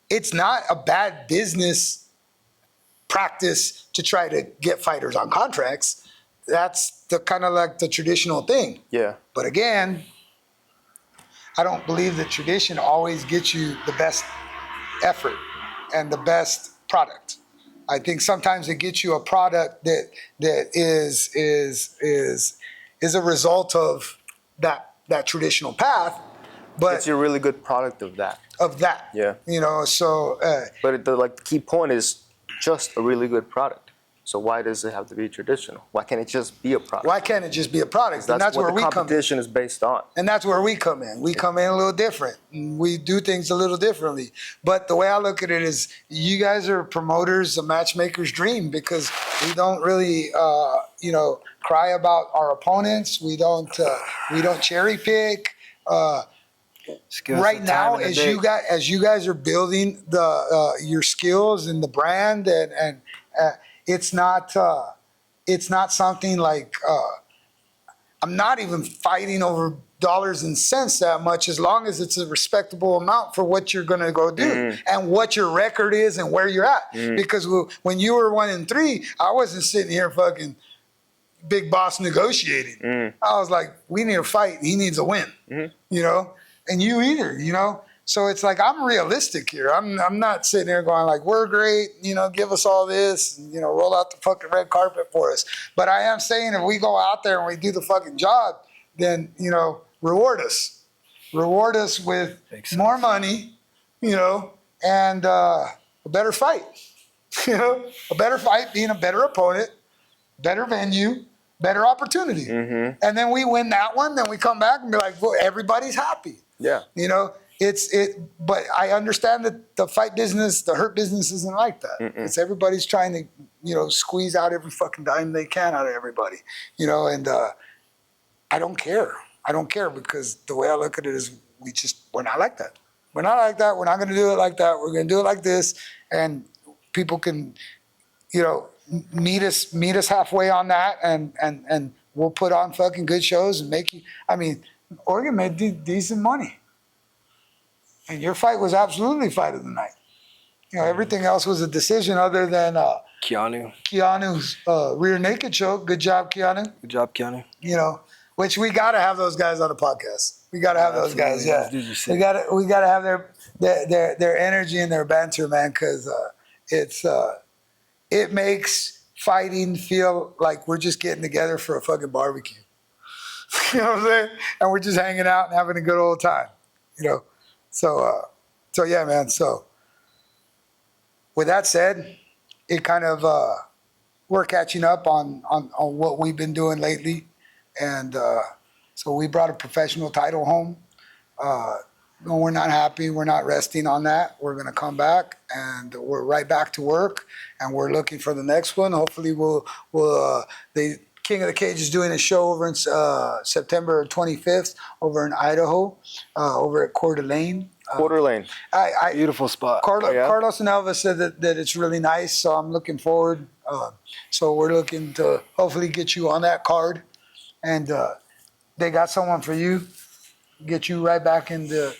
it's not a bad business practice to try to get fighters on contracts. That's the kind of like the traditional thing. Yeah. But again, I don't believe that tradition always gets you the best effort and the best product. I think sometimes it gets you a product that is a result of that traditional path, but It's a really good product of that. Yeah. You know, so But the key point is just a really good product. So why does it have to be traditional? Why can't it just be a product? why can't it just be a product? And that's what where the we come in. competition is based on. And that's where we come in. We come in a little different. We do things a little differently. But the way I look at it is, you guys are promoters, a matchmaker's dream, because we don't really, you know, cry about our opponents. We don't cherry pick. Right now, as you guys are building your skills and the brand, and it's not something like. I'm not even fighting over dollars and cents that much, as long as it's a respectable amount for what you're going to go do and what your record is and where you're at. Because when you were 1-3, I wasn't sitting here fucking big boss negotiating. I was like, we need a fight. He needs a win, you know, and you either, you know. So it's like I'm realistic here. I'm not sitting there going like we're great, give us all this, and, roll out the fucking red carpet for us. But I am saying if we go out there and we do the fucking job, then reward us. Reward us with more money, and a better fight. A better fight, being a better opponent, better venue, better opportunity. Mm-hmm. And then we win that one, then we come back and be like, well, everybody's happy. Yeah. But I understand that the fight business, the hurt business isn't like that. Mm-mm. It's everybody's trying to, squeeze out every fucking dime they can out of everybody, and I don't care. I don't care because the way I look at it is we're not like that. We're not like that. We're not going to do it like that. We're going to do it like this. And people can, meet us halfway on that. And we'll put on fucking good shows and make you, Oregon made decent money. And your fight was absolutely fight of the night. Everything else was a decision other than Keanu's rear naked choke. Good job, Keanu. Good job, Keanu. Which we got to have those guys on the podcast. We got to have those guys. Yeah, we got to have their energy and their banter, man, because it makes fighting feel like we're just getting together for a fucking barbecue. You know what I'm saying? And we're just hanging out and having a good old time. So yeah, man. So with that said, it kind of we're catching up on what we've been doing lately, and so we brought a professional title home. No, we're not happy. We're not resting on that. We're going to come back, and we're right back to work, and we're looking for the next one. Hopefully, the King of the Cage is doing a show over in September 25th over in Idaho, over at Coeur d'Alene. Coeur d'Alene. Beautiful spot. Carlos and Elvis said that it's really nice, so I'm looking forward. So we're looking to hopefully get you on that card, and they got someone for you. Get you right back into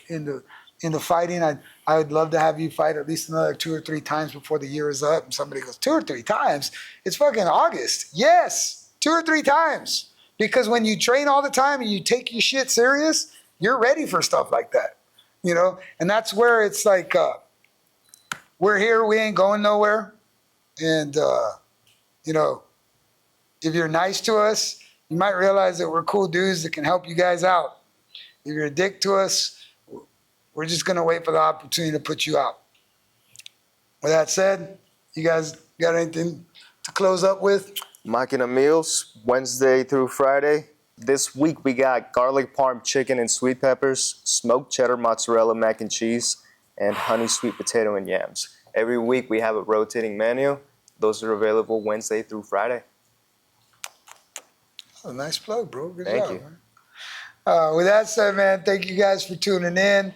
fighting. I'd love to have you fight at least another 2 or 3 times before the year is up. And somebody goes, 2 or 3 times? It's fucking August. Yes, 2 or 3 times. Because when you train all the time and you take your shit serious, you're ready for stuff like that. And that's where it's like, we're here, we ain't going nowhere. And, if you're nice to us, you might realize that we're cool dudes that can help you guys out. If you're a dick to us, we're just going to wait for the opportunity to put you out. With that said, you guys got anything to close up with? Maquina meals, Wednesday through Friday. This week we got garlic parm chicken and sweet peppers, smoked cheddar mozzarella mac and cheese, and honey sweet potato and yams. Every week we have a rotating menu. Those are available Wednesday through Friday. Oh, nice plug, bro. Good Thank job, you. man. With that said, man, thank you guys for tuning in.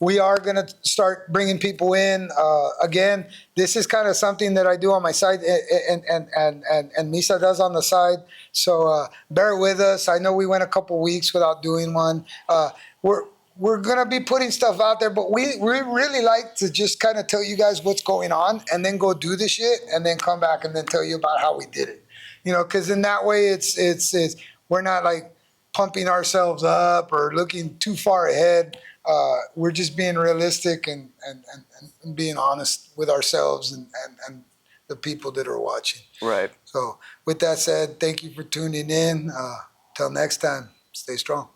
We are going to start bringing people in. Again, this is kind of something that I do on my side and Misa does on the side. So bear with us. I know we went a couple weeks without doing one. We're going to be putting stuff out there, but we really like to just kind of tell you guys what's going on and then go do the shit and then come back and then tell you about how we did it. Because in that way, it's we're not like pumping ourselves up or looking too far ahead. We're just being realistic and being honest with ourselves and the people that are watching. Right. So with that said, thank you for tuning in. Till next time, stay strong.